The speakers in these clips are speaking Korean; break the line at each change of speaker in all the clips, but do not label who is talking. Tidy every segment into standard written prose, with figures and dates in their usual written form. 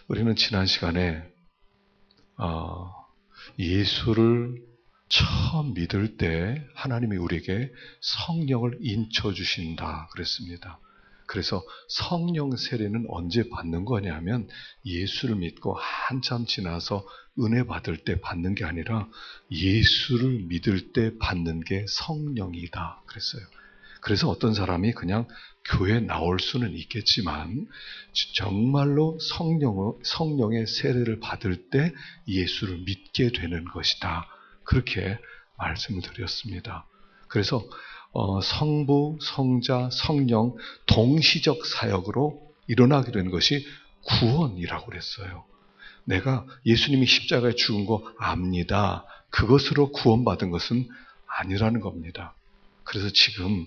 우리는 지난 시간에 예수를 처음 믿을 때 하나님이 우리에게 성령을 인쳐주신다 그랬습니다. 그래서 성령 세례는 언제 받는 거냐면 예수를 믿고 한참 지나서 은혜 받을 때 받는 게 아니라 예수를 믿을 때 받는 게 성령이다 그랬어요. 그래서 어떤 사람이 그냥 교회에 나올 수는 있겠지만 정말로 성령의 세례를 받을 때 예수를 믿게 되는 것이다. 그렇게 말씀을 드렸습니다. 그래서 성부, 성자, 성령 동시적 사역으로 일어나게 된 것이 구원이라고 그랬어요. 내가 예수님이 십자가에 죽은 거 압니다. 그것으로 구원받은 것은 아니라는 겁니다. 그래서 지금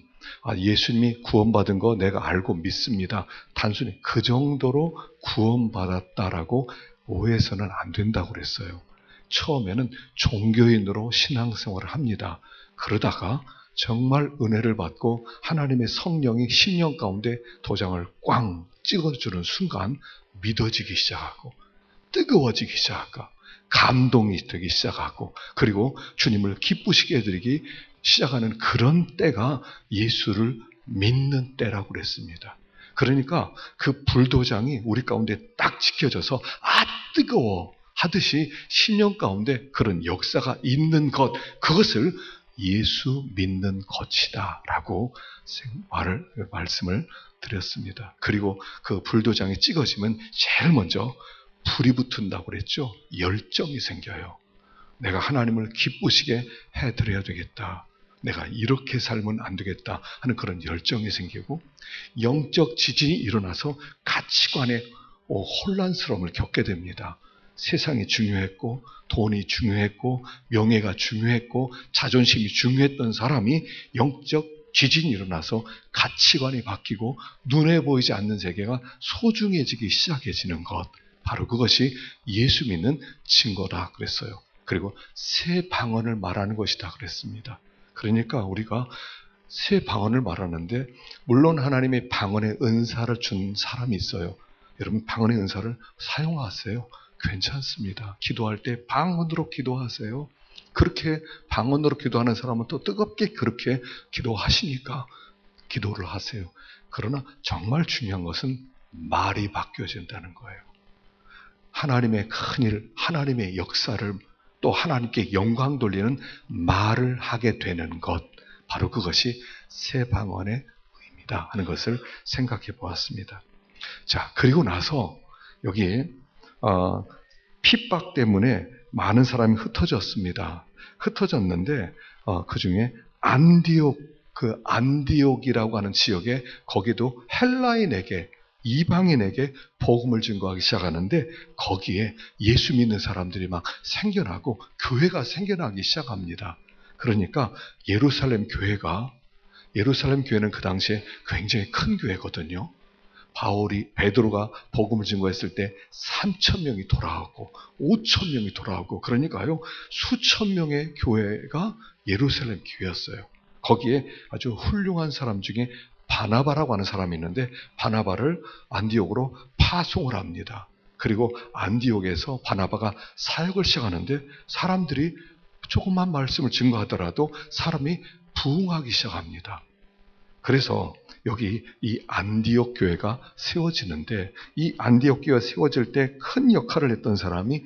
예수님이 구원받은 거 내가 알고 믿습니다. 단순히 그 정도로 구원받았다라고 오해해서는 안 된다고 그랬어요. 처음에는 종교인으로 신앙생활을 합니다. 그러다가 정말 은혜를 받고 하나님의 성령이 심령 가운데 도장을 꽝 찍어주는 순간 믿어지기 시작하고 뜨거워지기 시작하고 감동이 되기 시작하고 그리고 주님을 기쁘시게 해드리기 시작하는 그런 때가 예수를 믿는 때라고 그랬습니다. 그러니까 그 불도장이 우리 가운데 딱 지켜져서 뜨거워 하듯이 심령 가운데 그런 역사가 있는 것, 그것을 예수 믿는 것이다 라고 말씀을 드렸습니다. 그리고 그 불도장이 찍어지면 제일 먼저 불이 붙은다고 그랬죠. 열정이 생겨요. 내가 하나님을 기쁘시게 해드려야 되겠다. 내가 이렇게 살면 안 되겠다 하는 그런 열정이 생기고 영적 지진이 일어나서 가치관의 혼란스러움을 겪게 됩니다. 세상이 중요했고 돈이 중요했고 명예가 중요했고 자존심이 중요했던 사람이 영적 지진이 일어나서 가치관이 바뀌고 눈에 보이지 않는 세계가 소중해지기 시작해지는 것, 바로 그것이 예수 믿는 증거다 그랬어요. 그리고 새 방언을 말하는 것이다 그랬습니다. 그러니까 우리가 새 방언을 말하는데 물론 하나님의 방언의 은사를 준 사람이 있어요. 여러분 방언의 은사를 사용하세요. 괜찮습니다. 기도할 때 방언으로 기도하세요. 그렇게 방언으로 기도하는 사람은 또 뜨겁게 그렇게 기도하시니까 기도를 하세요. 그러나 정말 중요한 것은 말이 바뀌어진다는 거예요. 하나님의 큰일, 하나님의 역사를 또 하나님께 영광 돌리는 말을 하게 되는 것, 바로 그것이 새 방언의 의미다 하는 것을 생각해 보았습니다. 자, 그리고 나서 여기 핍박 때문에 많은 사람이 흩어졌습니다. 흩어졌는데 그 중에 안디옥이라고 하는 지역에 거기도 헬라인에게 이방인에게 복음을 증거하기 시작하는데 거기에 예수 믿는 사람들이 막 생겨나고 교회가 생겨나기 시작합니다. 그러니까 예루살렘 교회는 그 당시에 굉장히 큰 교회거든요. 베드로가 복음을 증거했을 때 3,000명이 돌아오고 5,000명이 돌아오고 그러니까요 수천 명의 교회가 예루살렘 교회였어요. 거기에 아주 훌륭한 사람 중에 바나바라고 하는 사람이 있는데 바나바를 안디옥으로 파송을 합니다. 그리고 안디옥에서 바나바가 사역을 시작하는데 사람들이 조금만 말씀을 증거하더라도 사람이 부흥하기 시작합니다. 그래서 여기 이 안디옥 교회가 세워지는데 이 안디옥 교회가 세워질 때 큰 역할을 했던 사람이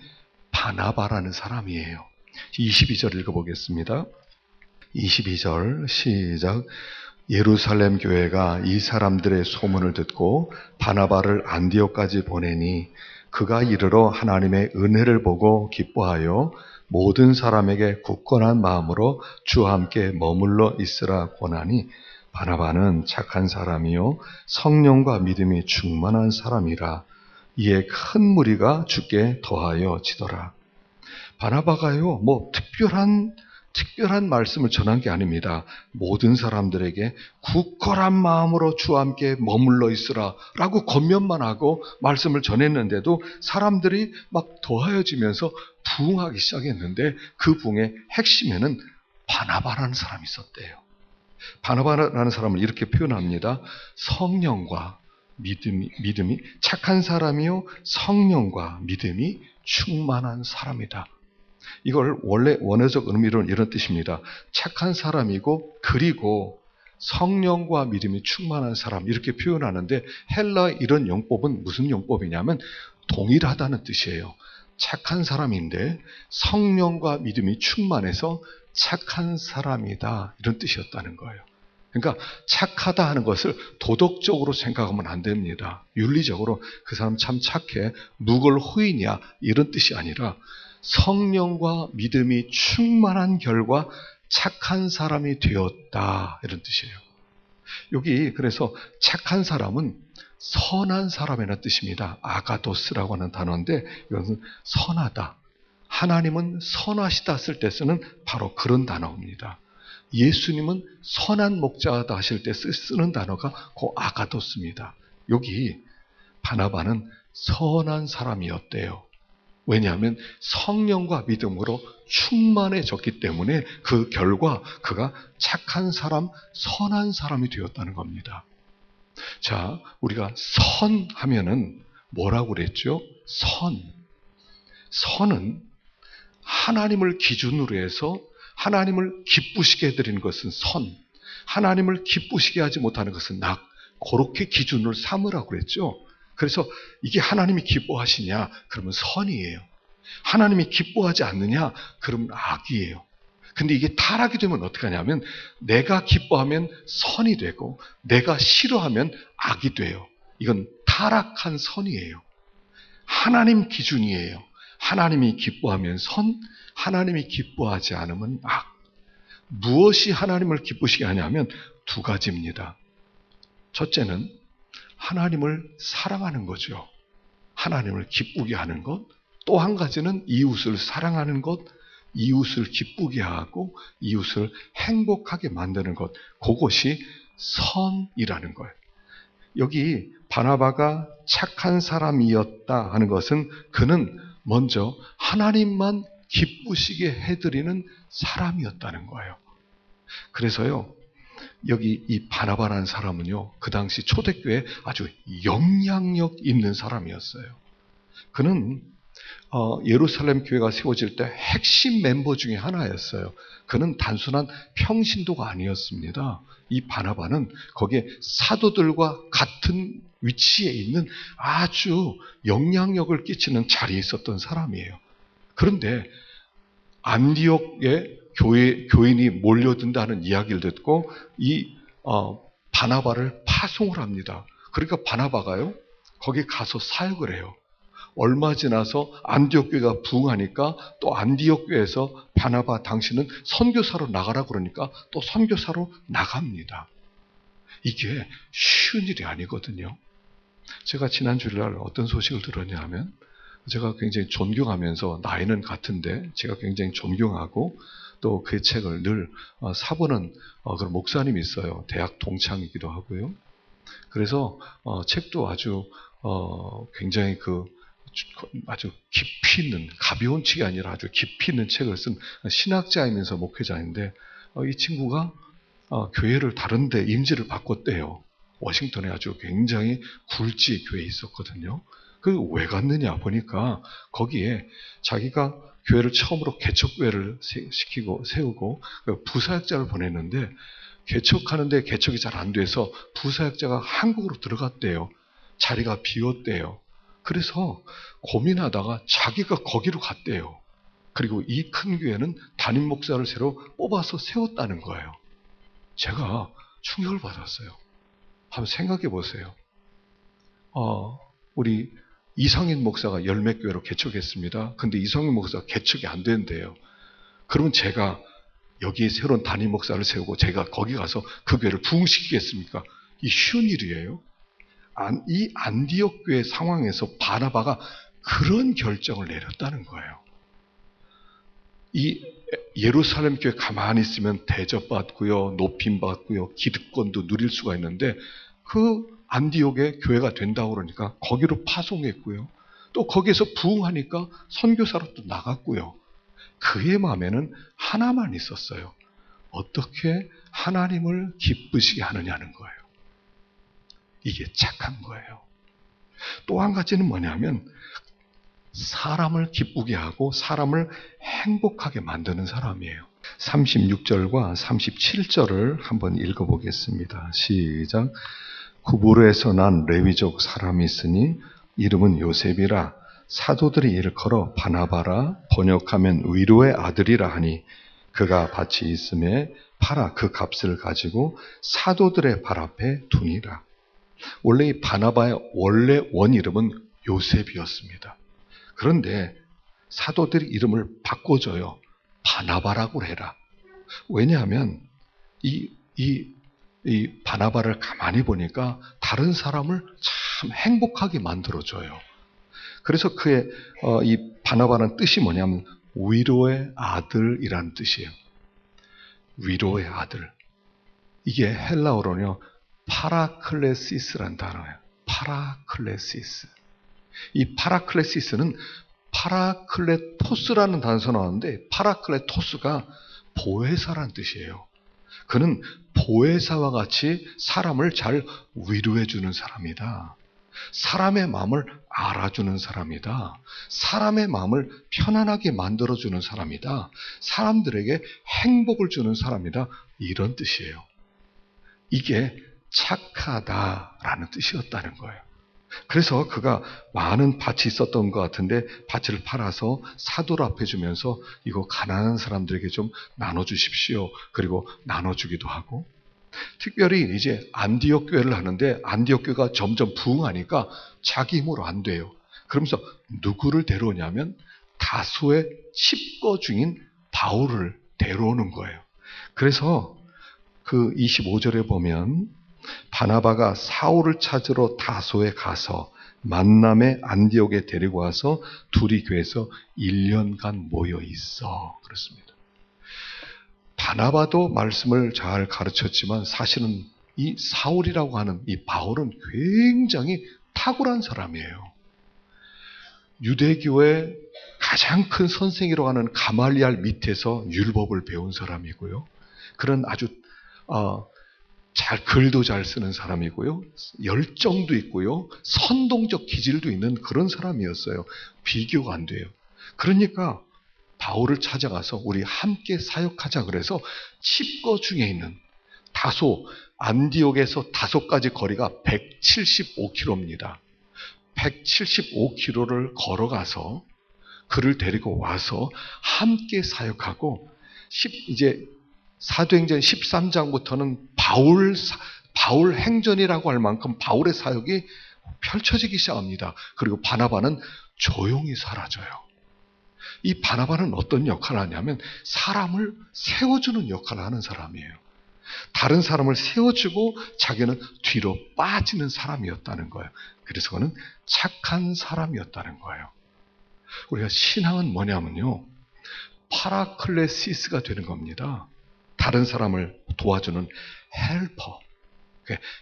바나바라는 사람이에요. 22절 읽어보겠습니다. 22절 시작. 예루살렘 교회가 이 사람들의 소문을 듣고 바나바를 안디옥까지 보내니 그가 이르러 하나님의 은혜를 보고 기뻐하여 모든 사람에게 굳건한 마음으로 주와 함께 머물러 있으라 권하니 바나바는 착한 사람이요 성령과 믿음이 충만한 사람이라. 이에 큰 무리가 주께 더하여 지더라. 바나바가요 특별한 말씀을 전한 게 아닙니다. 모든 사람들에게 굳건한 마음으로 주와 함께 머물러 있으라 라고 권면만 하고 말씀을 전했는데도 사람들이 막 더하여지면서 부흥하기 시작했는데 그 부흥의 핵심에는 바나바라는 사람이 있었대요. 바나바라는 사람을 이렇게 표현합니다. 성령과 믿음이 착한 사람이요 성령과 믿음이 충만한 사람이다. 이걸 원래 원어적 의미로는 이런 뜻입니다. 착한 사람이고 그리고 성령과 믿음이 충만한 사람 이렇게 표현하는데 헬라 이런 용법은 무슨 용법이냐면 동일하다는 뜻이에요. 착한 사람인데 성령과 믿음이 충만해서 착한 사람이다 이런 뜻이었다는 거예요. 그러니까 착하다 하는 것을 도덕적으로 생각하면 안 됩니다. 윤리적으로 그 사람 참 착해 누굴 후이냐 이런 뜻이 아니라 성령과 믿음이 충만한 결과 착한 사람이 되었다 이런 뜻이에요. 여기 그래서 착한 사람은 선한 사람이라는 뜻입니다. 아가도스라고 하는 단어인데 이것은 선하다. 하나님은 선하시다 쓸 때 쓰는 바로 그런 단어입니다. 예수님은 선한 목자다 하실 때 쓰는 단어가 그 아가도스입니다. 여기 바나바는 선한 사람이었대요. 왜냐하면 성령과 믿음으로 충만해졌기 때문에 그 결과 그가 착한 사람, 선한 사람이 되었다는 겁니다. 자, 우리가 선 하면은 뭐라고 그랬죠? 선은 하나님을 기준으로 해서 하나님을 기쁘시게 해드리는 것은 선, 하나님을 기쁘시게 하지 못하는 것은 악, 그렇게 기준을 삼으라고 그랬죠. 그래서 이게 하나님이 기뻐하시냐? 그러면 선이에요. 하나님이 기뻐하지 않느냐? 그러면 악이에요. 근데 이게 타락이 되면 어떻게 하냐면 내가 기뻐하면 선이 되고 내가 싫어하면 악이 돼요. 이건 타락한 선이에요. 하나님 기준이에요. 하나님이 기뻐하면 선, 하나님이 기뻐하지 않으면 악. 무엇이 하나님을 기쁘시게 하냐면 두 가지입니다. 첫째는 하나님을 사랑하는 거죠. 하나님을 기쁘게 하는 것. 또 한 가지는 이웃을 사랑하는 것, 이웃을 기쁘게 하고 이웃을 행복하게 만드는 것. 그것이 선이라는 거예요. 여기 바나바가 착한 사람이었다 하는 것은 그는 먼저 하나님만 기쁘시게 해드리는 사람이었다는 거예요. 그래서요, 여기 이 바나바라는 사람은요, 그 당시 초대교회에 아주 영향력 있는 사람이었어요. 그는 예루살렘 교회가 세워질 때 핵심 멤버 중에 하나였어요. 그는 단순한 평신도가 아니었습니다. 이 바나바는 거기에 사도들과 같은 위치에 있는 아주 영향력을 끼치는 자리에 있었던 사람이에요. 그런데 안디옥에 교인이 몰려든다는 이야기를 듣고 이 바나바를 파송을 합니다. 그러니까 바나바가요, 거기 가서 사역을 해요. 얼마 지나서 안디옥 교회가 부흥하니까 또 안디옥 교회에서 바나바 당신은 선교사로 나가라 그러니까 또 선교사로 나갑니다. 이게 쉬운 일이 아니거든요. 제가 지난 주일날 어떤 소식을 들었냐 하면 제가 굉장히 존경하면서 나이는 같은데 제가 굉장히 존경하고 또 그 책을 늘 사보는 그런 목사님이 있어요. 대학 동창이기도 하고요. 그래서 책도 아주 굉장히 아주 깊이 있는, 가벼운 책이 아니라 아주 깊이 있는 책을 쓴 신학자이면서 목회자인데 이 친구가 교회를 다른 데 임지를 바꿨대요. 워싱턴에 아주 굉장히 굴지 교회에 있었거든요. 왜 갔느냐 보니까 거기에 자기가 교회를 처음으로 개척교회를 세우고 부사역자를 보냈는데 개척하는데 개척이 잘 안 돼서 부사역자가 한국으로 들어갔대요. 자리가 비었대요. 그래서 고민하다가 자기가 거기로 갔대요. 그리고 이 큰 교회는 담임 목사를 새로 뽑아서 세웠다는 거예요. 제가 충격을 받았어요. 한번 생각해 보세요. 우리 이성인 목사가 열몇 교회로 개척했습니다. 근데 이성인 목사가 개척이 안 된대요. 그러면 제가 여기에 새로운 담임 목사를 세우고 제가 거기 가서 그 교회를 부흥시키겠습니까? 이 쉬운 일이에요. 이 안디옥 교회 상황에서 바나바가 그런 결정을 내렸다는 거예요. 이 예루살렘 교회 가만히 있으면 대접받고요, 높임받고요, 기득권도 누릴 수가 있는데 그 안디옥에 교회가 된다고 그러니까 거기로 파송했고요. 또 거기에서 부흥하니까 선교사로 또 나갔고요. 그의 마음에는 하나만 있었어요. 어떻게 하나님을 기쁘시게 하느냐는 거예요. 이게 착한 거예요. 또 한 가지는 뭐냐면 사람을 기쁘게 하고 사람을 행복하게 만드는 사람이에요. 36절과 37절을 한번 읽어보겠습니다. 시작. 구브르에서 난 레위족 사람이 있으니 이름은 요셉이라. 사도들이 일컬어 바나바라, 번역하면 위로의 아들이라 하니 그가 밭이 있음에 팔아 그 값을 가지고 사도들의 발 앞에 두니라. 원래 이 바나바의 원래 원 이름은 요셉이었습니다. 그런데 사도들이 이름을 바꿔줘요. 바나바라고 해라. 왜냐하면 이 바나바를 가만히 보니까 다른 사람을 참 행복하게 만들어줘요. 그래서 그의 이 바나바는 뜻이 뭐냐면 위로의 아들이라는 뜻이에요. 위로의 아들. 이게 헬라어로는요, 파라클레시스라는 단어예요. 파라클레시스. 이 파라클레시스는 파라클레토스라는 단어가 나왔는데 파라클레토스가 보혜사라는 뜻이에요. 그는 보혜사와 같이 사람을 잘 위로해주는 사람이다. 사람의 마음을 알아주는 사람이다. 사람의 마음을 편안하게 만들어주는 사람이다. 사람들에게 행복을 주는 사람이다. 이런 뜻이에요. 이게 착하다라는 뜻이었다는 거예요. 그래서 그가 많은 밭이 있었던 것 같은데 밭을 팔아서 사도를 앞에 주면서 이거 가난한 사람들에게 좀 나눠주십시오. 그리고 나눠주기도 하고, 특별히 이제 안디옥 교회를 하는데 안디옥 교회가 점점 부흥하니까 자기 힘으로 안 돼요. 그러면서 누구를 데려오냐면 다수의 칩거 중인 바울을 데려오는 거예요. 그래서 그 25절에 보면 바나바가 사울을 찾으러 다소에 가서 만남의 안디옥에 데리고 와서 둘이 교회에서 1년간 모여 있어. 그렇습니다. 바나바도 말씀을 잘 가르쳤지만 사실은 이 사울이라고 하는 이 바울은 굉장히 탁월한 사람이에요. 유대교의 가장 큰 선생이라고 하는 가말리알 밑에서 율법을 배운 사람이고요. 그런 아주 글도 잘 쓰는 사람이고요. 열정도 있고요. 선동적 기질도 있는 그런 사람이었어요. 비교가 안 돼요. 그러니까 바울을 찾아가서 우리 함께 사역하자 그래서 칩거 중에 있는 다소, 안디옥에서 다소까지 거리가 175km입니다. 175km를 걸어가서 그를 데리고 와서 함께 사역하고, 이제 사도행전 13장부터는 바울 행전이라고 할 만큼 바울의 사역이 펼쳐지기 시작합니다. 그리고 바나바는 조용히 사라져요. 이 바나바는 어떤 역할을 하냐면 사람을 세워주는 역할을 하는 사람이에요. 다른 사람을 세워주고 자기는 뒤로 빠지는 사람이었다는 거예요. 그래서 그는 착한 사람이었다는 거예요. 우리가 신앙은 뭐냐면요, 파라클레시스가 되는 겁니다. 다른 사람을 도와주는 헬퍼.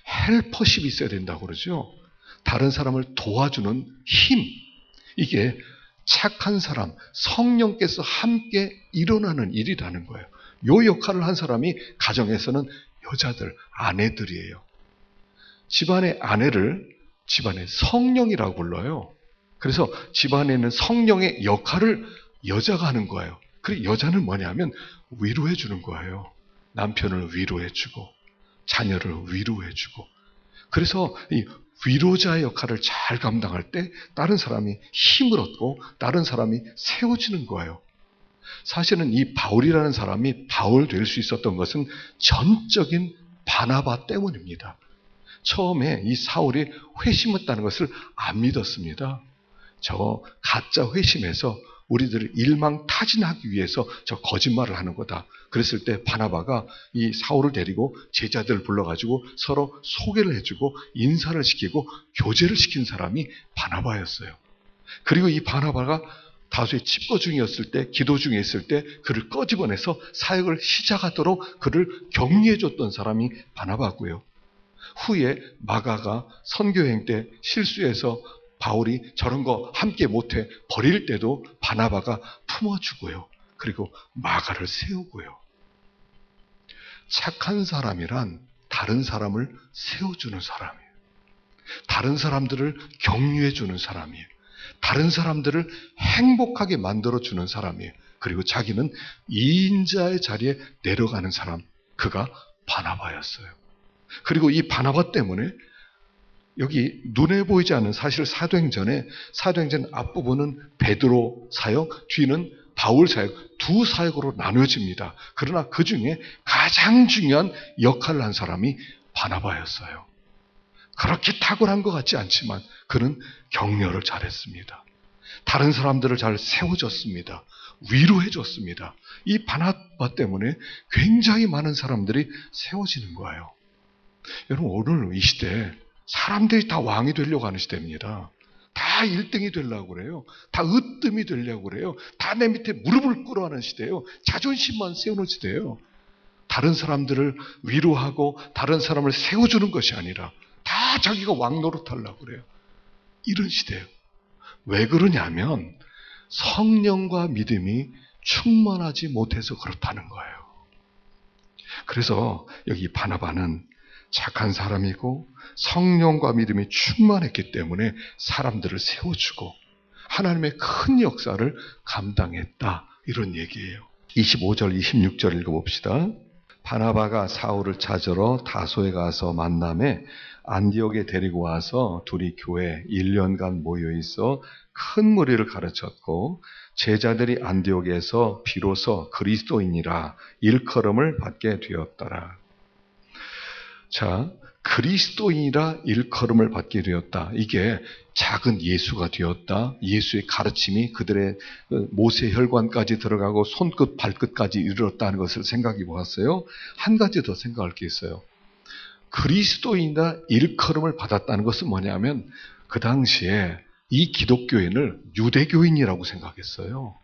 헬퍼십이 있어야 된다고 그러죠. 다른 사람을 도와주는 힘. 이게 착한 사람, 성령께서 함께 일어나는 일이라는 거예요. 이 역할을 한 사람이 가정에서는 여자들, 아내들이에요. 집안의 아내를 집안의 성령이라고 불러요. 그래서 집안에는 성령의 역할을 여자가 하는 거예요. 그리고 여자는 뭐냐면 위로해 주는 거예요. 남편을 위로해 주고 자녀를 위로해 주고. 그래서 이 위로자의 역할을 잘 감당할 때 다른 사람이 힘을 얻고 다른 사람이 세워지는 거예요. 사실은 이 바울이라는 사람이 바울 될 수 있었던 것은 전적인 바나바 때문입니다. 처음에 이 사울이 회심했다는 것을 안 믿었습니다. 저 가짜 회심에서 우리들을 일망타진하기 위해서 저 거짓말을 하는 거다. 그랬을 때 바나바가 이 사울을 데리고 제자들을 불러가지고 서로 소개를 해주고 인사를 시키고 교제를 시킨 사람이 바나바였어요. 그리고 이 바나바가 다수의 칩거 중이었을 때, 기도 중에 있을 때 그를 꺼집어내서 사역을 시작하도록 그를 격려해줬던 사람이 바나바고요. 후에 마가가 선교행 때 실수해서 바울이 저런 거 함께 못해 버릴 때도 바나바가 품어주고요. 그리고 마가를 세우고요. 착한 사람이란 다른 사람을 세워주는 사람이에요. 다른 사람들을 격려해 주는 사람이에요. 다른 사람들을 행복하게 만들어주는 사람이에요. 그리고 자기는 2인자의 자리에 내려가는 사람, 그가 바나바였어요. 그리고 이 바나바 때문에 여기 눈에 보이지 않는 사실 사도행전 앞부분은 베드로 사역, 뒤는 바울 사역, 두 사역으로 나눠집니다. 그러나 그 중에 가장 중요한 역할을 한 사람이 바나바였어요. 그렇게 탁월한 것 같지 않지만 그는 격려를 잘했습니다. 다른 사람들을 잘 세워줬습니다. 위로해줬습니다. 이 바나바 때문에 굉장히 많은 사람들이 세워지는 거예요. 여러분, 오늘 이 시대에 사람들이 다 왕이 되려고 하는 시대입니다. 다 1등이 되려고 그래요. 다 으뜸이 되려고 그래요. 다 내 밑에 무릎을 꿇어하는 시대예요. 자존심만 세우는 시대예요. 다른 사람들을 위로하고 다른 사람을 세워주는 것이 아니라 다 자기가 왕 노릇하려고 그래요. 이런 시대예요. 왜 그러냐면 성령과 믿음이 충만하지 못해서 그렇다는 거예요. 그래서 여기 바나바는 착한 사람이고 성령과 믿음이 충만했기 때문에 사람들을 세워주고 하나님의 큰 역사를 감당했다. 이런 얘기예요. 25절, 26절 읽어봅시다. 바나바가 사울을 찾으러 다소에 가서 만남에 안디옥에 데리고 와서 둘이 교회에 1년간 모여있어 큰 무리를 가르쳤고 제자들이 안디옥에서 비로소 그리스도인이라 일컬음을 받게 되었더라. 자, 그리스도인이라 일컬음을 받게 되었다. 이게 작은 예수가 되었다. 예수의 가르침이 그들의 모세 혈관까지 들어가고 손끝 발끝까지 이르렀다는 것을 생각해 보았어요. 한 가지 더 생각할 게 있어요. 그리스도인이라 일컬음을 받았다는 것은 뭐냐면 그 당시에 이 기독교인을 유대교인이라고 생각했어요.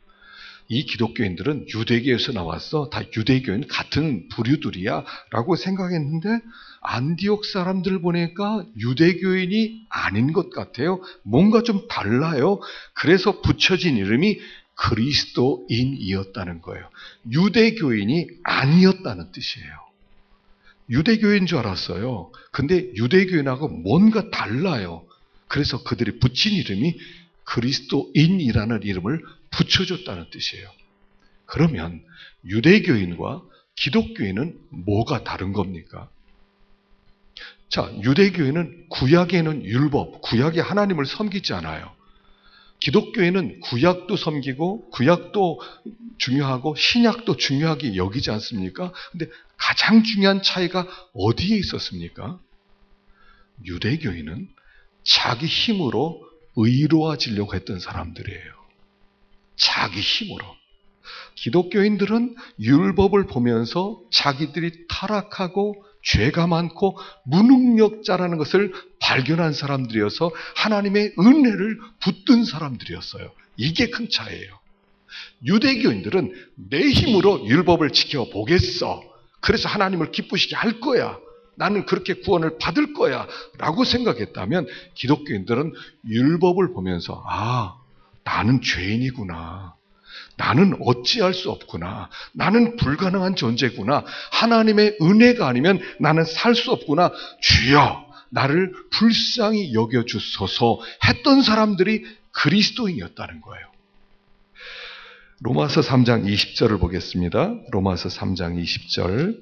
이 기독교인들은 유대교에서 나왔어. 다 유대교인 같은 부류들이야 라고 생각했는데 안디옥 사람들 보니까 유대교인이 아닌 것 같아요. 뭔가 좀 달라요. 그래서 붙여진 이름이 그리스도인이었다는 거예요. 유대교인이 아니었다는 뜻이에요. 유대교인 줄 알았어요. 근데 유대교인하고 뭔가 달라요. 그래서 그들이 붙인 이름이 그리스도인이라는 이름을 붙여줬다는 뜻이에요. 그러면 유대교인과 기독교인은 뭐가 다른 겁니까? 자, 유대교인은 구약에는 율법, 구약에 하나님을 섬기지 않아요. 기독교인은 구약도 섬기고 구약도 중요하고 신약도 중요하게 여기지 않습니까? 근데 가장 중요한 차이가 어디에 있었습니까? 유대교인은 자기 힘으로 의로워지려고 했던 사람들이에요. 자기 힘으로. 기독교인들은 율법을 보면서 자기들이 타락하고 죄가 많고 무능력자라는 것을 발견한 사람들이어서 하나님의 은혜를 붙든 사람들이었어요. 이게 큰 차이예요. 유대교인들은 내 힘으로 율법을 지켜보겠어. 그래서 하나님을 기쁘시게 할 거야. 나는 그렇게 구원을 받을 거야 라고 생각했다면 기독교인들은 율법을 보면서 나는 죄인이구나. 나는 어찌할 수 없구나. 나는 불가능한 존재구나. 하나님의 은혜가 아니면 나는 살 수 없구나. 주여 나를 불쌍히 여겨주소서 했던 사람들이 그리스도인이었다는 거예요. 로마서 3장 20절을 보겠습니다. 로마서 3장 20절.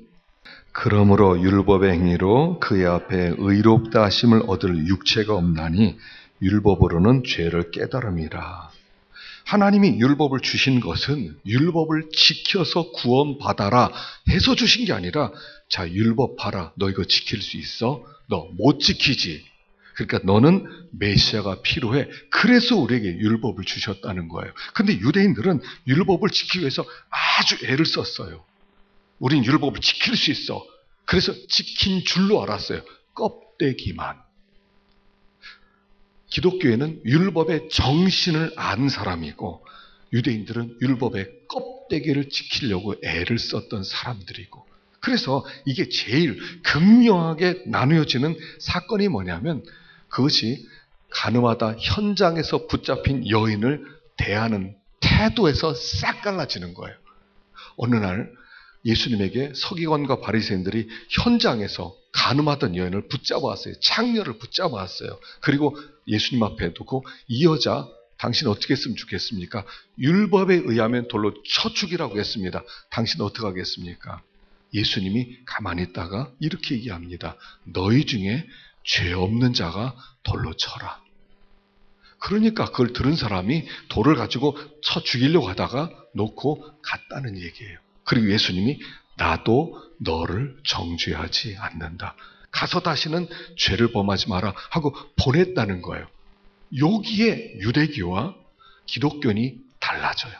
그러므로 율법의 행위로 그의 앞에 의롭다 하심을 얻을 육체가 없나니 율법으로는 죄를 깨달음이라. 하나님이 율법을 주신 것은 율법을 지켜서 구원받아라 해서 주신 게 아니라 자, 율법 봐라. 너 이거 지킬 수 있어? 너 못 지키지. 그러니까 너는 메시아가 필요해. 그래서 우리에게 율법을 주셨다는 거예요. 근데 유대인들은 율법을 지키기 위해서 아주 애를 썼어요. 우린 율법을 지킬 수 있어. 그래서 지킨 줄로 알았어요. 껍데기만. 기독교에는 율법의 정신을 아는 사람이고 유대인들은 율법의 껍데기를 지키려고 애를 썼던 사람들이고 그래서 이게 제일 극명하게 나누어지는 사건이 뭐냐면 그것이 가늠하다 현장에서 붙잡힌 여인을 대하는 태도에서 싹 갈라지는 거예요. 어느 날 예수님에게 서기관과 바리새인들이 현장에서 간음하던 여인을 붙잡아왔어요. 창녀를 붙잡아왔어요. 그리고 예수님 앞에 두고 이 여자 당신 어떻게 했으면 좋겠습니까? 율법에 의하면 돌로 쳐 죽이라고 했습니다. 당신 어떻게 하겠습니까? 예수님이 가만히 있다가 이렇게 얘기합니다. 너희 중에 죄 없는 자가 돌로 쳐라. 그러니까 그걸 들은 사람이 돌을 가지고 쳐 죽이려고 하다가 놓고 갔다는 얘기예요. 그리고 예수님이 나도 너를 정죄하지 않는다. 가서 다시는 죄를 범하지 마라 하고 보냈다는 거예요. 여기에 유대교와 기독교는 달라져요.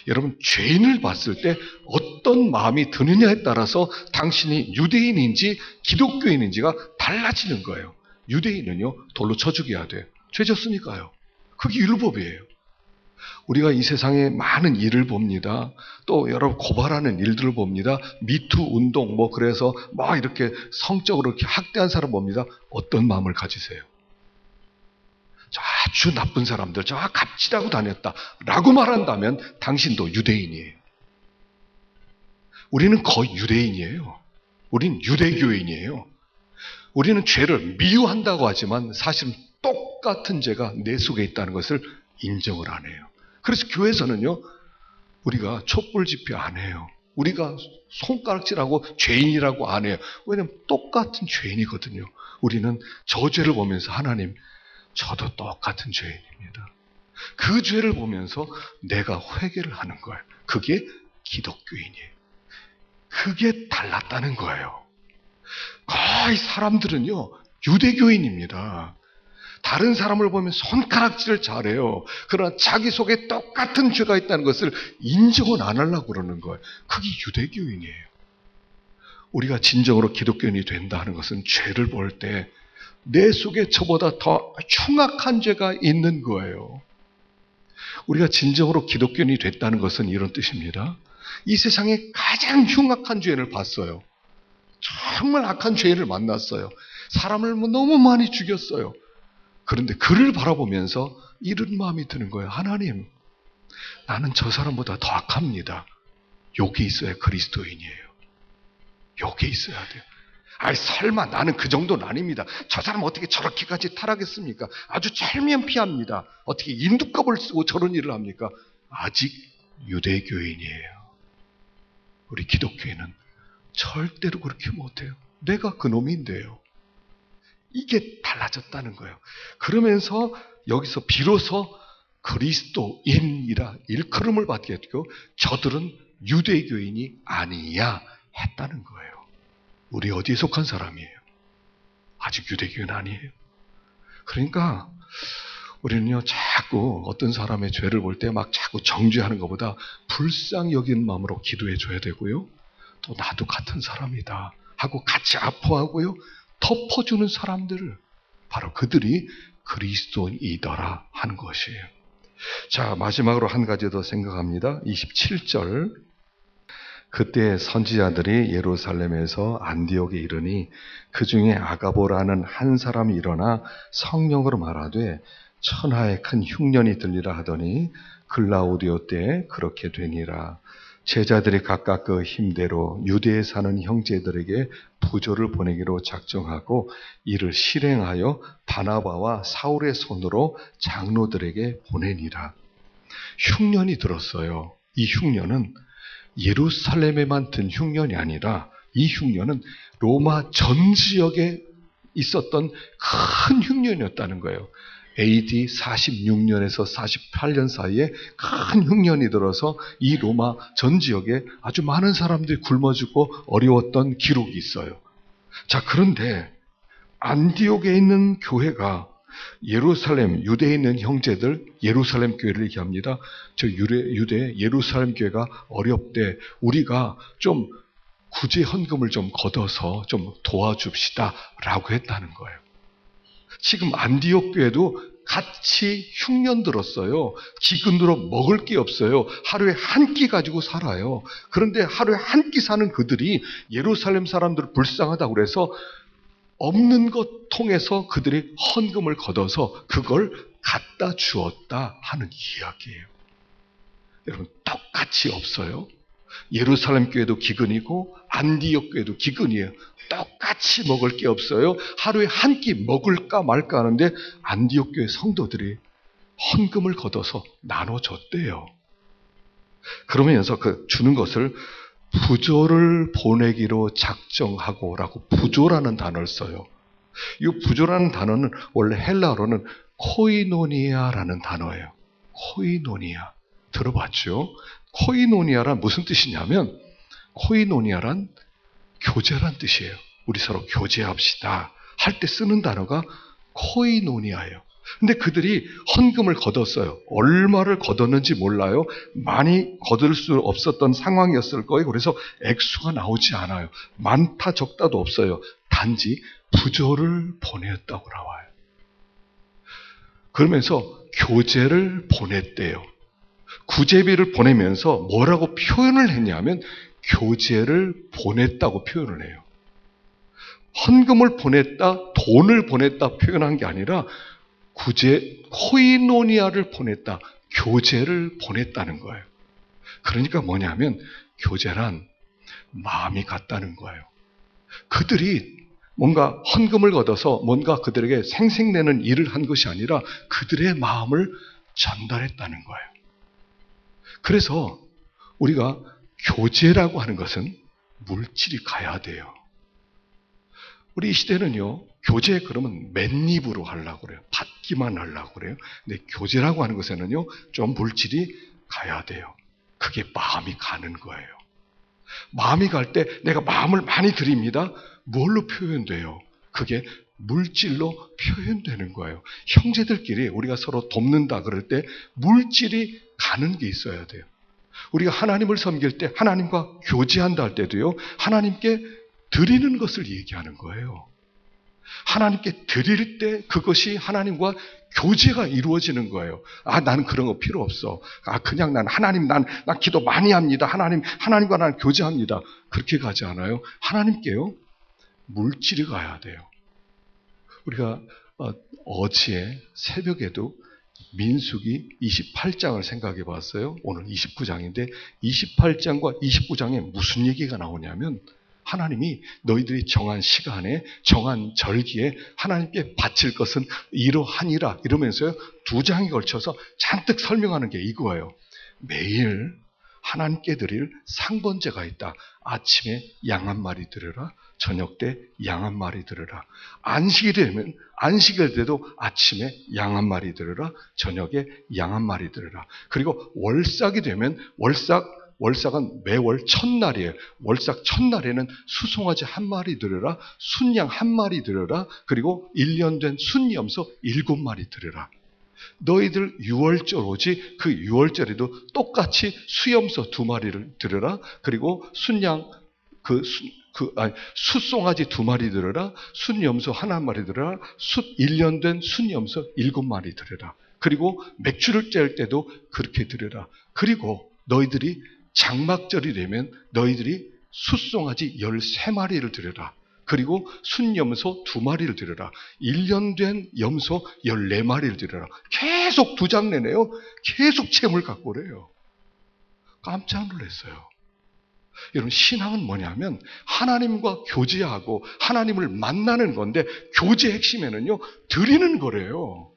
여러분, 죄인을 봤을 때 어떤 마음이 드느냐에 따라서 당신이 유대인인지 기독교인인지가 달라지는 거예요. 유대인은요, 돌로 쳐 죽여야 돼요. 죄 졌으니까요. 그게 율법이에요. 우리가 이 세상에 많은 일을 봅니다. 또 여러 고발하는 일들을 봅니다. 미투 운동, 그래서 막 이렇게 성적으로 이렇게 학대한 사람 봅니다. 어떤 마음을 가지세요? 저 아주 나쁜 사람들, 저 갑질하고 다녔다 라고 말한다면 당신도 유대인이에요. 우리는 거의 유대인이에요. 우린 유대교인이에요. 우리는 죄를 미워한다고 하지만 사실은 똑같은 죄가 내 속에 있다는 것을 인정을 안 해요. 그래서 교회에서는요, 우리가 촛불 집회 안 해요. 우리가 손가락질하고 죄인이라고 안 해요. 왜냐하면 똑같은 죄인이거든요. 우리는 저 죄를 보면서 하나님, 저도 똑같은 죄인입니다. 그 죄를 보면서 내가 회개를 하는 거예요. 그게 기독교인이에요. 그게 달랐다는 거예요. 거의 사람들은요, 유대교인입니다. 다른 사람을 보면 손가락질을 잘해요. 그러나 자기 속에 똑같은 죄가 있다는 것을 인정은 안 하려고 그러는 거예요. 그게 유대교인이에요. 우리가 진정으로 기독교인이 된다 하는 것은 죄를 볼 때 내 속에 저보다 더 흉악한 죄가 있는 거예요. 우리가 진정으로 기독교인이 됐다는 것은 이런 뜻입니다. 이 세상에 가장 흉악한 죄인을 봤어요. 정말 악한 죄인을 만났어요. 사람을 너무 많이 죽였어요. 그런데 그를 바라보면서 이런 마음이 드는 거예요. 하나님, 나는 저 사람보다 더 악합니다. 여기 있어야 그리스도인이에요. 여기 있어야 돼요. 아이, 설마 나는 그 정도는 아닙니다. 저 사람 어떻게 저렇게까지 타락했습니까? 아주 철면피합니다. 어떻게 인두껍을 쓰고 저런 일을 합니까? 아직 유대교인이에요. 우리 기독교인은 절대로 그렇게 못해요. 내가 그놈인데요. 이게 달라졌다는 거예요. 그러면서 여기서 비로소 그리스도인이라 일컬음을 받게 했고 저들은 유대교인이 아니야 했다는 거예요. 우리 어디에 속한 사람이에요? 아직 유대교인 아니에요. 그러니까 우리는요, 자꾸 어떤 사람의 죄를 볼 때 막 자꾸 정죄하는 것보다 불쌍히 여기는 마음으로 기도해 줘야 되고요. 또 나도 같은 사람이다 하고 같이 아파하고요. 덮어주는 사람들을, 바로 그들이 그리스도인이더라 하는 것이에요. 자, 마지막으로 한 가지 더 생각합니다. 27절. 그때 선지자들이 예루살렘에서 안디옥에 이르니 그 중에 아가보라는 한 사람이 일어나 성령으로 말하되 천하에 큰 흉년이 들리라 하더니 글라우디오 때에 그렇게 되니라. 제자들이 각각 그 힘대로 유대에 사는 형제들에게 부조를 보내기로 작정하고 이를 실행하여 바나바와 사울의 손으로 장로들에게 보내니라. 흉년이 들었어요. 이 흉년은 예루살렘에만 든 흉년이 아니라 이 흉년은 로마 전 지역에 있었던 큰 흉년이었다는 거예요. AD 46년에서 48년 사이에 큰 흉년이 들어서 이 로마 전 지역에 아주 많은 사람들이 굶어 죽고 어려웠던 기록이 있어요. 자, 그런데 안디옥에 있는 교회가 예루살렘, 유대에 있는 형제들, 예루살렘 교회를 얘기합니다. 저 유대 예루살렘 교회가 어렵대. 우리가 좀 구제 헌금을 좀 걷어서 좀 도와줍시다 라고 했다는 거예요. 지금 안디옥 교회도 같이 흉년 들었어요. 기근으로 먹을 게 없어요. 하루에 한 끼 가지고 살아요. 그런데 하루에 한 끼 사는 그들이 예루살렘 사람들을 불쌍하다고 그래서 없는 것 통해서 그들이 헌금을 걷어서 그걸 갖다 주었다 하는 이야기예요. 여러분, 똑같이 없어요. 예루살렘 교회도 기근이고 안디옥 교회도 기근이에요. 똑같이 먹을 게 없어요. 하루에 한 끼 먹을까 말까 하는데 안디옥 교회 성도들이 헌금을 걷어서 나눠줬대요. 그러면서 그 주는 것을 부조를 보내기로 작정하고라고 부조라는 단어를 써요. 이 부조라는 단어는 원래 헬라어로는 코이노니아라는 단어예요. 코이노니아. 들어봤죠? 코이노니아란 무슨 뜻이냐면 코이노니아란 교제란 뜻이에요. 우리 서로 교제합시다 할 때 쓰는 단어가 코이노니아예요. 근데 그들이 헌금을 걷었어요. 얼마를 걷었는지 몰라요. 많이 걷을 수 없었던 상황이었을 거예요. 그래서 액수가 나오지 않아요. 많다 적다도 없어요. 단지 부조를 보냈다고 나와요. 그러면서 교제를 보냈대요. 구제비를 보내면서 뭐라고 표현을 했냐면 교제를 보냈다고 표현을 해요. 헌금을 보냈다, 돈을 보냈다 표현한 게 아니라 코이노니아를 보냈다, 교제를 보냈다는 거예요. 그러니까 뭐냐면 교제란 마음이 같다는 거예요. 그들이 뭔가 헌금을 걷어서 뭔가 그들에게 생색내는 일을 한 것이 아니라 그들의 마음을 전달했다는 거예요. 그래서 우리가 교제라고 하는 것은 물질이 가야 돼요. 우리 이 시대는요, 교제 그러면 맨입으로 하려고 그래요. 받기만 하려고 그래요. 근데 교제라고 하는 것에는요, 좀 물질이 가야 돼요. 그게 마음이 가는 거예요. 마음이 갈 때 내가 마음을 많이 드립니다. 뭘로 표현돼요? 그게 물질로 표현되는 거예요. 형제들끼리 우리가 서로 돕는다 그럴 때 물질이 가는 게 있어야 돼요. 우리가 하나님을 섬길 때 하나님과 교제한다 할 때도요, 하나님께 드리는 것을 얘기하는 거예요. 하나님께 드릴 때 그것이 하나님과 교제가 이루어지는 거예요. 아, 나는 그런 거 필요 없어. 아, 그냥 난 하나님, 난 기도 많이 합니다. 하나님과 나는 교제합니다. 그렇게 가지 않아요. 하나님께요, 물질이 가야 돼요. 우리가 어제 새벽에도 민수기 28장을 생각해 봤어요. 오늘 29장인데 28장과 29장에 무슨 얘기가 나오냐면 하나님이 너희들이 정한 시간에 정한 절기에 하나님께 바칠 것은 이러하니라 이러면서요, 2장에 걸쳐서 잔뜩 설명하는 게 이거예요. 매일 하나님께 드릴 상번제가 있다. 아침에 양 한 마리 드려라. 저녁 때 양 한 마리 드려라. 안식이 되면 안식일 때도 아침에 양 한 마리 드려라. 저녁에 양 한 마리 드려라. 그리고 월삭이 되면 월삭은 매월 첫날이에요. 월삭 첫날에는 수송아지 한 마리 드려라. 순양 한 마리 드려라. 그리고 1년 된 순염소 7마리 드려라. 너희들 유월절 오지 그 유월절에도 똑같이 수염소 2마리를 드려라. 그리고 순양 숫송아지 2마리 드려라. 순염소 하나 마리 드려라. 1년 된 순염소 7마리 드려라. 그리고 맥주를 짤 때도 그렇게 드려라. 그리고 너희들이 장막절이 되면 너희들이 숫송아지 13마리를 드려라. 그리고 순염소 2마리를 드려라. 1년 된 염소 14마리를 드려라. 계속 2장 내내요. 계속 채무를 갖고 그래요. 깜짝 놀랐어요. 여러분, 신앙은 뭐냐면 하나님과 교제하고 하나님을 만나는 건데 교제 핵심에는요, 드리는 거래요.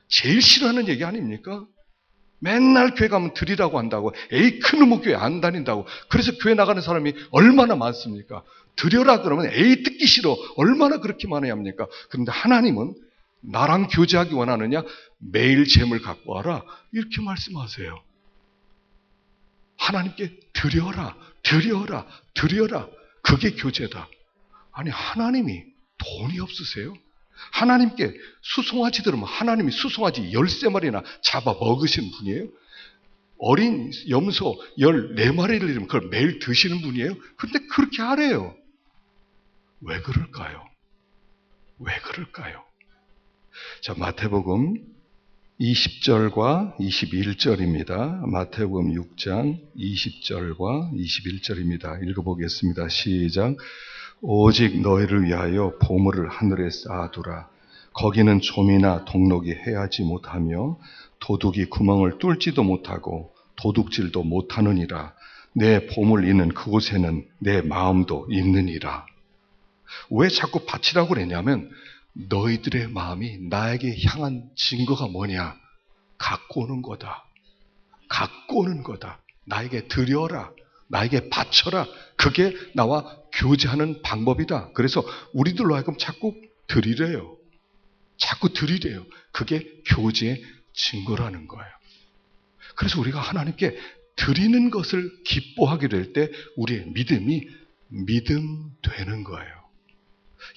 제일 싫어하는 얘기 아닙니까? 맨날 교회 가면 드리라고 한다고. 에이, 큰놈의 교회 안 다닌다고. 그래서 교회 나가는 사람이 얼마나 많습니까? 드려라 그러면 에이, 듣기 싫어. 얼마나 그렇게 많이 합니까? 그런데 하나님은 나랑 교제하기 원하느냐? 매일 재물 갖고 와라. 이렇게 말씀하세요. 하나님께 드려라, 드려라, 드려라. 그게 교제다. 아니, 하나님이 돈이 없으세요? 하나님께 수송아지 들으면 하나님이 수송아지 13마리나 잡아 먹으시는 분이에요? 어린 염소 14마리를 이르면 그걸 매일 드시는 분이에요? 근데 그렇게 하래요. 왜 그럴까요? 왜 그럴까요? 자, 마태복음 20절과 21절입니다. 마태복음 6장 20절과 21절입니다. 읽어보겠습니다. 시작. 오직 너희를 위하여 보물을 하늘에 쌓아두라. 거기는 좀이나 동록이 해하지 못하며 도둑이 구멍을 뚫지도 못하고 도둑질도 못하느니라. 내 보물 있는 그곳에는 내 마음도 있느니라. 왜 자꾸 바치라고 그랬냐면 너희들의 마음이 나에게 향한 증거가 뭐냐? 갖고 오는 거다. 갖고 오는 거다. 나에게 드려라. 나에게 바쳐라. 그게 나와 교제하는 방법이다. 그래서 우리들로 하여금 자꾸 드리래요. 자꾸 드리래요. 그게 교제의 증거라는 거예요. 그래서 우리가 하나님께 드리는 것을 기뻐하게 될 때 우리의 믿음이 믿음되는 거예요.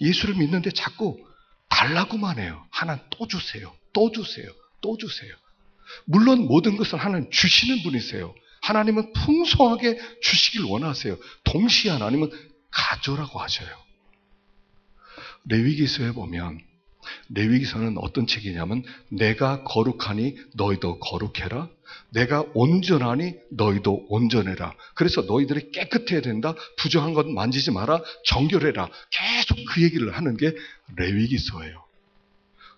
예수를 믿는데 자꾸 달라고만 해요. 하나님 또 주세요. 또 주세요. 또 주세요. 물론 모든 것을 하나님 주시는 분이세요. 하나님은 풍성하게 주시길 원하세요. 동시에 하나님은 가져라고 하셔요. 레위기서에 보면 레위기서는 어떤 책이냐면 내가 거룩하니 너희도 거룩해라. 내가 온전하니 너희도 온전해라. 그래서 너희들이 깨끗해야 된다. 부정한 것 만지지 마라. 정결해라. 계속 그 얘기를 하는 게 레위기서예요.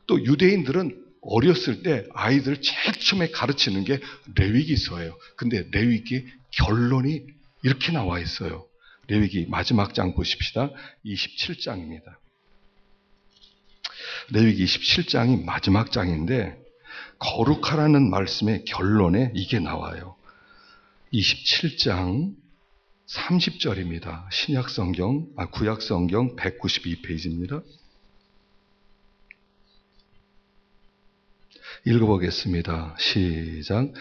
또 유대인들은 어렸을 때 아이들 제일 처음에 가르치는 게 레위기서예요. 근데 레위기 결론이 이렇게 나와 있어요. 레위기 마지막 장 보십시다. 27장입니다. 레위기 27장이 마지막 장인데 거룩하라는 말씀의 결론에 이게 나와요. 27장 30절입니다. 구약성경 192페이지입니다. 읽어보겠습니다. 시작.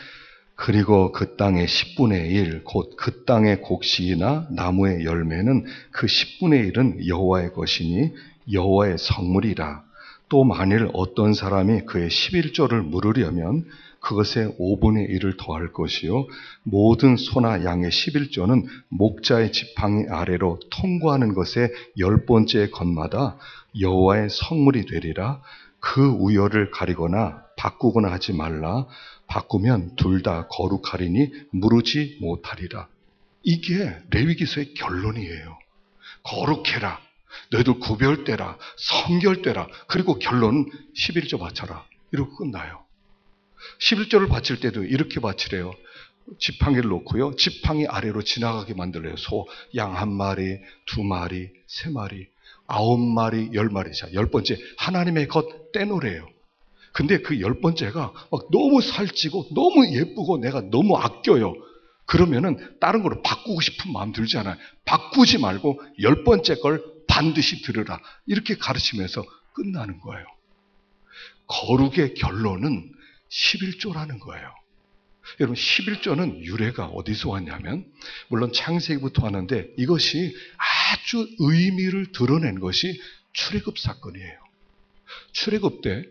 그리고 그 땅의 10분의 1, 곧 그 땅의 곡식이나 나무의 열매는 그 10분의 1은 여호와의 것이니 여호와의 성물이라. 또 만일 어떤 사람이 그의 11조를 물으려면 그것에 5분의 1을 더할 것이요 모든 소나 양의 11조는 목자의 지팡이 아래로 통과하는 것의 10번째 것마다 여호와의 성물이 되리라. 그 우열을 가리거나 바꾸거나 하지 말라. 바꾸면 둘 다 거룩하리니 무르지 못하리라. 이게 레위기서의 결론이에요. 거룩해라. 너희들 구별되라. 성결되라. 그리고 결론은 11조 바쳐라. 이러고 끝나요. 11조를 바칠 때도 이렇게 바치래요. 지팡이를 놓고요. 지팡이 아래로 지나가게 만들래요. 소, 양 1마리, 2마리, 3마리, 9마리, 10마리. 자, 10번째 하나님의 것 떼놓으래요. 근데 그 10번째가 막 너무 살찌고 너무 예쁘고 내가 너무 아껴요. 그러면은 다른 걸로 바꾸고 싶은 마음 들지 않아요. 바꾸지 말고 10번째 걸 반드시 들으라. 이렇게 가르치면서 끝나는 거예요. 거룩의 결론은 11조라는 거예요. 여러분 11조는 유래가 어디서 왔냐면 물론 창세기부터 하는데 이것이 아주 의미를 드러낸 것이 출애굽 사건이에요. 출애굽 때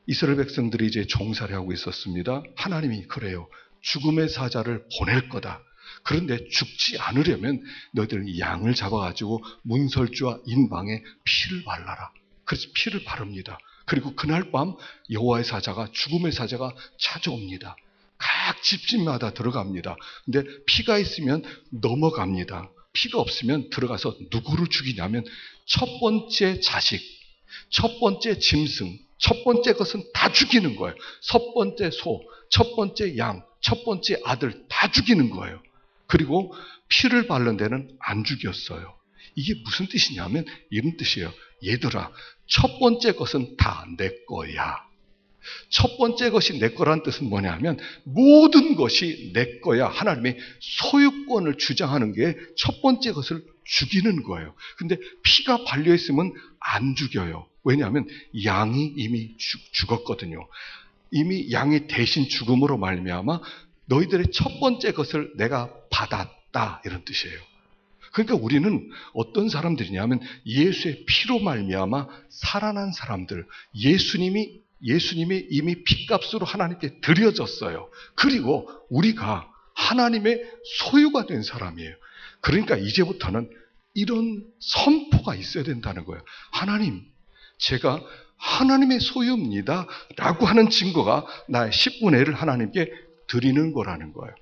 이스라엘 백성들이 이제 종살이 하고 있었습니다. 하나님이 그래요. 죽음의 사자를 보낼 거다. 그런데 죽지 않으려면 너희들 양을 잡아가지고 문설주와 인방에 피를 발라라. 그래서 피를 바릅니다. 그리고 그날 밤 여호와의 사자가 죽음의 사자가 찾아옵니다. 각 집집마다 들어갑니다. 근데 피가 있으면 넘어갑니다. 피가 없으면 들어가서 누구를 죽이냐면 첫 번째 자식, 첫 번째 짐승, 첫 번째 것은 다 죽이는 거예요. 첫 번째 소, 첫 번째 양, 첫 번째 아들 다 죽이는 거예요. 그리고 피를 바른 데는 안 죽였어요. 이게 무슨 뜻이냐면 이런 뜻이에요. 얘들아, 첫 번째 것은 다 내 거야. 첫 번째 것이 내 거란 뜻은 뭐냐면 모든 것이 내 거야. 하나님의 소유권을 주장하는 게 첫 번째 것을 죽이는 거예요. 근데 피가 발려있으면 안 죽여요. 왜냐하면 양이 이미 죽었거든요. 이미 양이 대신 죽음으로 말미암아 너희들의 첫 번째 것을 내가 받았다. 이런 뜻이에요. 그러니까 우리는 어떤 사람들이냐면 예수의 피로 말미암아 살아난 사람들, 예수님이 이미 피값으로 하나님께 드려졌어요. 그리고 우리가 하나님의 소유가 된 사람이에요. 그러니까 이제부터는 이런 선포가 있어야 된다는 거예요. 하나님, 제가 하나님의 소유입니다. 라고 하는 증거가 나의 10분의 1을 하나님께 드리는 거라는 거예요.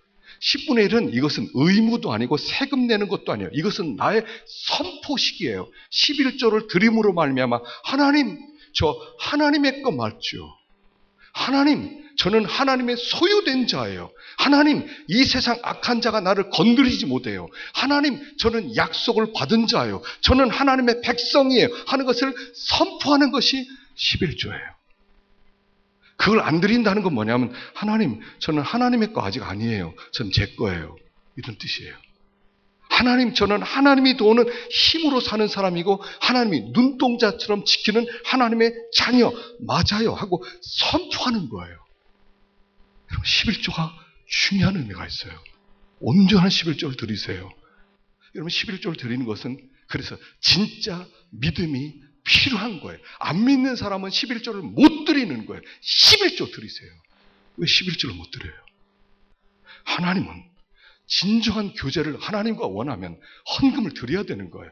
10분의 1은 이것은 의무도 아니고 세금 내는 것도 아니에요. 이것은 나의 선포식이에요. 11조를 드림으로 말미암아 하나님, 저 하나님의 거 맞죠? 하나님, 저는 하나님의 소유된 자예요. 하나님, 이 세상 악한 자가 나를 건드리지 못해요. 하나님, 저는 약속을 받은 자예요. 저는 하나님의 백성이에요. 하는 것을 선포하는 것이 11조예요. 그걸 안 드린다는 건 뭐냐면, 하나님, 저는 하나님의 거 아직 아니에요. 전 제 거예요. 이런 뜻이에요. 하나님, 저는 하나님이 도는 힘으로 사는 사람이고 하나님이 눈동자처럼 지키는 하나님의 자녀 맞아요 하고 선포하는 거예요. 여러분, 11조가 중요한 의미가 있어요. 온전한 11조를 드리세요. 여러분, 11조를 드리는 것은 그래서 진짜 믿음이 필요한 거예요. 안 믿는 사람은 11조를 못 드리는 거예요. 11조 드리세요. 왜 11조를 못 드려요? 하나님은 진정한 교제를 하나님과 원하면 헌금을 드려야 되는 거예요.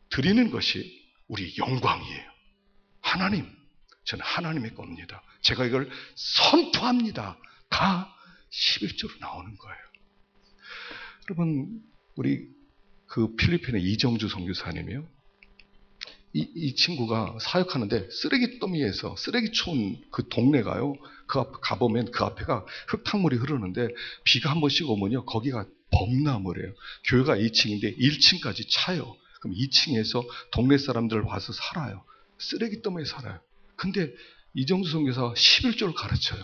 드리는 것이 우리 영광이에요. 하나님, 저는 하나님의 겁니다. 제가 이걸 선포합니다. 가 11조로 나오는 거예요. 여러분, 우리 그 필리핀의 이정주 선교사님이요. 이 친구가 사역하는데 쓰레기 더미에서 쓰레기 촌 그 동네가요. 그 앞 가보면 그 앞에가 흙탕물이 흐르는데 비가 한 번씩 오면요. 거기가 범나무래요. 교회가 2층인데 1층까지 차요. 그럼 2층에서 동네 사람들 와서 살아요. 쓰레기 더미에 살아요. 근데 이정수 선교사가 11조를 가르쳐요.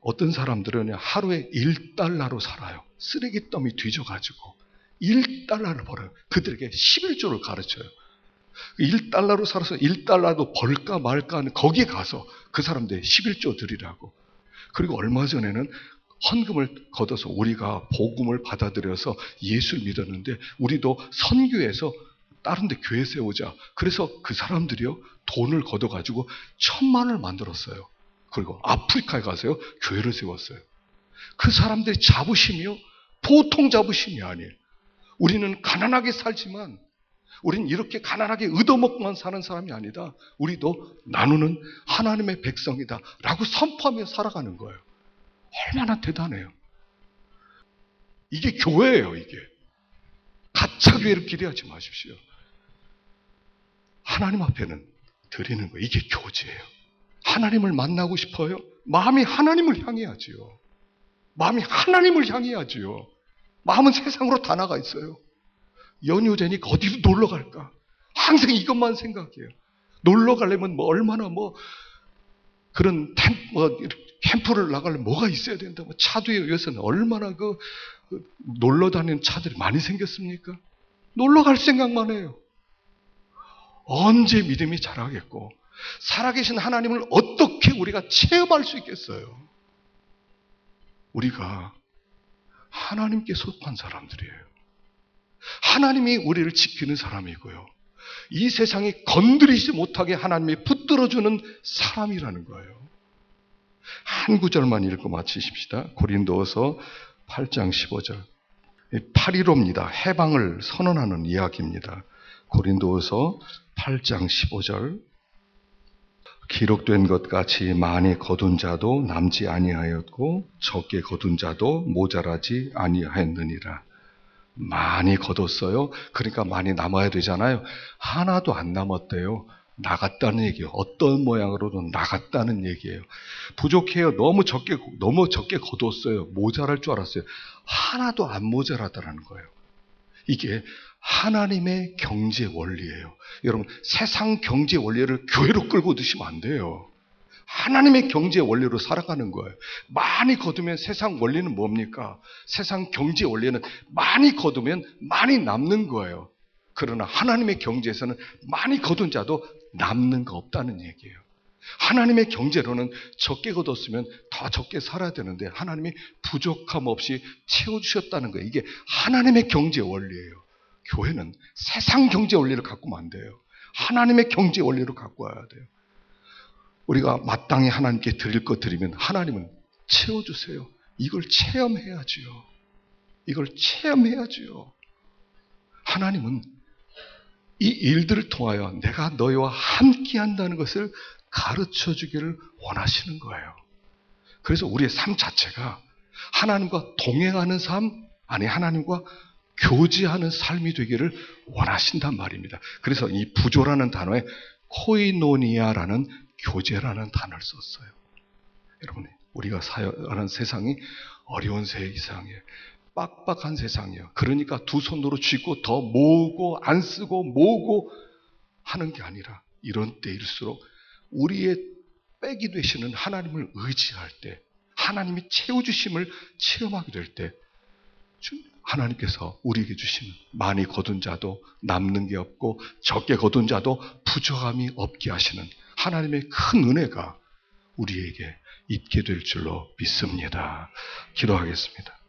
어떤 사람들은 하루에 1달러로 살아요. 쓰레기 더미 뒤져가지고 1달러를 벌어요. 그들에게 11조를 가르쳐요. 1달러로 살아서 1달러도 벌까 말까 하는 거기에 가서 그 사람들 11조 드리라고. 그리고 얼마 전에는 헌금을 걷어서 우리가 복음을 받아들여서 예수를 믿었는데 우리도 선교해서 다른 데 교회 세우자. 그래서 그 사람들이요 돈을 걷어가지고 1,000만 원을 만들었어요. 그리고 아프리카에 가서요 교회를 세웠어요. 그 사람들의 자부심이요 보통 자부심이 아니에요. 우리는 가난하게 살지만 우리는 이렇게 가난하게 얻어먹고만 사는 사람이 아니다. 우리도 나누는 하나님의 백성이다 라고 선포하며 살아가는 거예요. 얼마나 대단해요. 이게 교회예요. 이게 가짜 교회를 기대하지 마십시오. 하나님 앞에는 드리는 거예요. 이게 교제예요. 하나님을 만나고 싶어요? 마음이 하나님을 향해야지요. 마음이 하나님을 향해야지요. 마음은 세상으로 다 나가 있어요. 연휴되니까 어디로 놀러 갈까? 항상 이것만 생각해요. 놀러 가려면 뭐 얼마나 뭐 그런 캠프를 나가려면 뭐가 있어야 된다. 뭐 차도에 의해서는 얼마나 놀러 다니는 차들이 많이 생겼습니까? 놀러 갈 생각만 해요. 언제 믿음이 자라겠고 살아계신 하나님을 어떻게 우리가 체험할 수 있겠어요? 우리가 하나님께 속한 사람들이에요. 하나님이 우리를 지키는 사람이고요. 이 세상이 건드리지 못하게 하나님이 붙들어주는 사람이라는 거예요. 한 구절만 읽고 마치십시다. 고린도서 8장 15절. 8.15입니다. 해방을 선언하는 이야기입니다. 고린도서 8장 15절. 기록된 것 같이 많이 거둔 자도 남지 아니하였고 적게 거둔 자도 모자라지 아니하였느니라. 많이 거뒀어요. 그러니까 많이 남아야 되잖아요. 하나도 안 남았대요. 나갔다는 얘기예요. 어떤 모양으로도 나갔다는 얘기예요. 부족해요. 너무 적게 거뒀어요. 모자랄 줄 알았어요. 하나도 안 모자라다라는 거예요. 이게 하나님의 경제 원리예요. 여러분, 세상 경제 원리를 교회로 끌고 드시면 안 돼요. 하나님의 경제 원리로 살아가는 거예요. 많이 거두면 세상 원리는 뭡니까? 세상 경제 원리는 많이 거두면 많이 남는 거예요. 그러나 하나님의 경제에서는 많이 거둔 자도 남는 거 없다는 얘기예요. 하나님의 경제로는 적게 거뒀으면 더 적게 살아야 되는데 하나님이 부족함 없이 채워주셨다는 거예요. 이게 하나님의 경제 원리예요. 교회는 세상 경제 원리를 갖고는 안 돼요. 하나님의 경제 원리로 갖고 와야 돼요. 우리가 마땅히 하나님께 드릴 것 드리면 하나님은 채워주세요. 이걸 체험해야지요. 이걸 체험해야지요. 하나님은 이 일들을 통하여 내가 너희와 함께 한다는 것을 가르쳐 주기를 원하시는 거예요. 그래서 우리의 삶 자체가 하나님과 동행하는 삶, 아니 하나님과 교제하는 삶이 되기를 원하신단 말입니다. 그래서 이 부조라는 단어에 코이노니아라는 교제라는 단어를 썼어요. 여러분, 우리가 사는 세상이 어려운 세상이에요. 빡빡한 세상이에요. 그러니까 두 손으로 쥐고 더 모으고 안 쓰고 모으고 하는 게 아니라 이런 때일수록 우리의 백이 되시는 하나님을 의지할 때, 하나님이 채워주심을 체험하게 될 때 하나님께서 우리에게 주시는 많이 거둔 자도 남는 게 없고 적게 거둔 자도 부족함이 없게 하시는 하나님의 큰 은혜가 우리에게 있게 될 줄로 믿습니다. 기도하겠습니다.